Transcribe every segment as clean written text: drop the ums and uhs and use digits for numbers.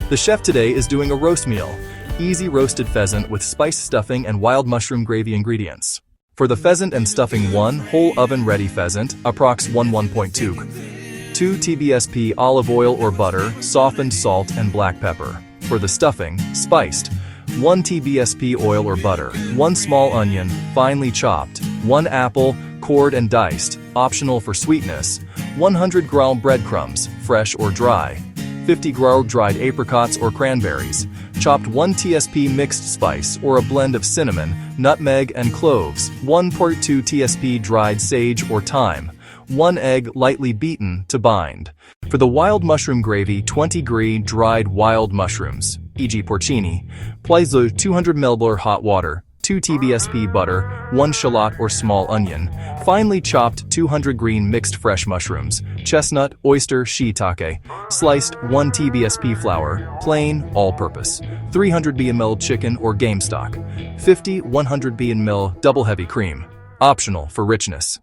The chef today is doing a roast meal. Easy roasted pheasant with spiced stuffing and wild mushroom gravy ingredients. For the pheasant and stuffing, 1 whole oven-ready pheasant, approx 1.2. 2 TBSP olive oil or butter, softened salt and black pepper. For the stuffing, spiced, 1 TBSP oil or butter, 1 small onion, finely chopped, 1 apple, cored and diced, optional for sweetness, 100 g breadcrumbs, fresh or dry, 50 g dried apricots or cranberries, chopped 1 TSP mixed spice or a blend of cinnamon, nutmeg and cloves, 1.2 TSP dried sage or thyme, 1 egg lightly beaten to bind. For the wild mushroom gravy, 20 g dried wild mushrooms, e.g. porcini, place 200 ml hot water, 2 TBSP butter, 1 shallot or small onion, finely chopped 200 green mixed fresh mushrooms, chestnut, oyster, shiitake, sliced 1 TBSP flour, plain, all-purpose, 300 ml chicken or game stock, 100 ml double heavy cream, optional for richness.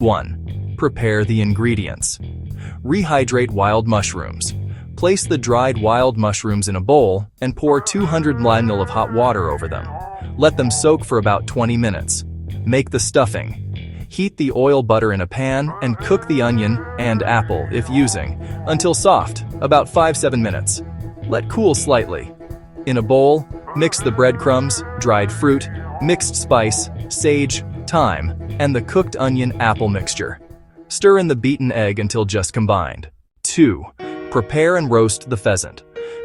1. Prepare the ingredients. Rehydrate wild mushrooms. Place the dried wild mushrooms in a bowl and pour 200 ml of hot water over them. Let them soak for about 20 minutes. Make the stuffing. Heat the oil butter in a pan and cook the onion and apple, if using, until soft, about 5-7 minutes. Let cool slightly. In a bowl, mix the breadcrumbs, dried fruit, mixed spice, sage, thyme, and the cooked onion-apple mixture. Stir in the beaten egg until just combined. 2. Prepare and roast the pheasant.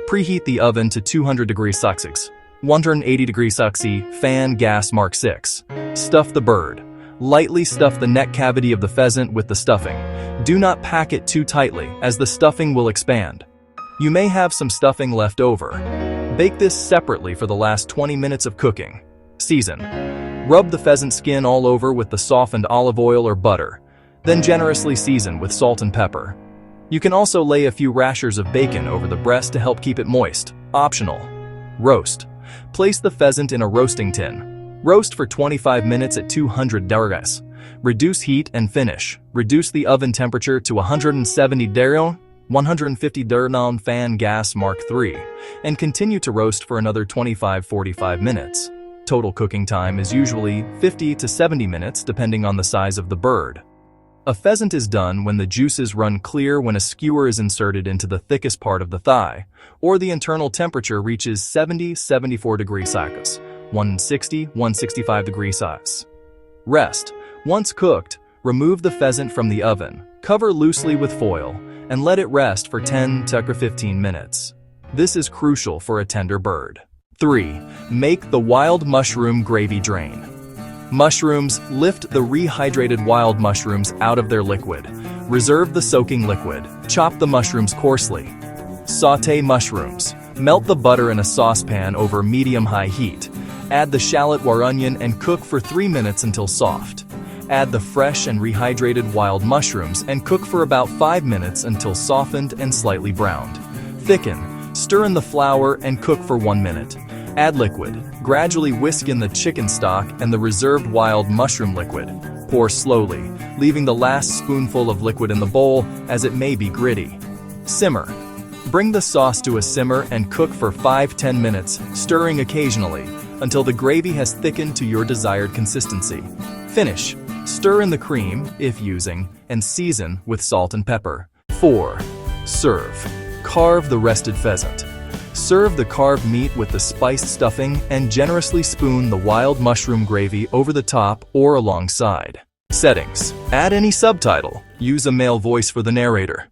Preheat the oven to 200 degrees Celsius. 180 degrees Celsius, fan gas mark 6. Stuff the bird. Lightly stuff the neck cavity of the pheasant with the stuffing. Do not pack it too tightly, as the stuffing will expand. You may have some stuffing left over. Bake this separately for the last 20 minutes of cooking. Season. Rub the pheasant skin all over with the softened olive oil or butter, then generously season with salt and pepper. You can also lay a few rashers of bacon over the breast to help keep it moist, optional. Roast. Place the pheasant in a roasting tin. Roast for 25 minutes at 200 degrees. Reduce heat and finish. Reduce the oven temperature to 170 degrees, 150 degrees fan gas mark 3, and continue to roast for another 25-45 minutes. Total cooking time is usually 50 to 70 minutes depending on the size of the bird. A pheasant is done when the juices run clear when a skewer is inserted into the thickest part of the thigh, or the internal temperature reaches 70-74 degrees Celsius, 160-165 degrees Celsius. Rest. Once cooked, remove the pheasant from the oven, cover loosely with foil, and let it rest for 10 to 15 minutes. This is crucial for a tender bird. 3. Make the wild mushroom gravy drain. Mushrooms. Lift the rehydrated wild mushrooms out of their liquid. Reserve the soaking liquid. Chop the mushrooms coarsely. Sauté mushrooms. Melt the butter in a saucepan over medium-high heat. Add the shallot or onion and cook for 3 minutes until soft. Add the fresh and rehydrated wild mushrooms and cook for about 5 minutes until softened and slightly browned. Thicken. Stir in the flour and cook for 1 minute. Add liquid. Gradually whisk in the chicken stock and the reserved wild mushroom liquid. Pour slowly, leaving the last spoonful of liquid in the bowl as it may be gritty. Simmer. Bring the sauce to a simmer and cook for 5-10 minutes, stirring occasionally, until the gravy has thickened to your desired consistency. Finish. Stir in the cream, if using, and season with salt and pepper. 4. Serve. Carve the rested pheasant. Serve the carved meat with the spiced stuffing and generously spoon the wild mushroom gravy over the top or alongside. Settings. Add any subtitle. Use a male voice for the narrator.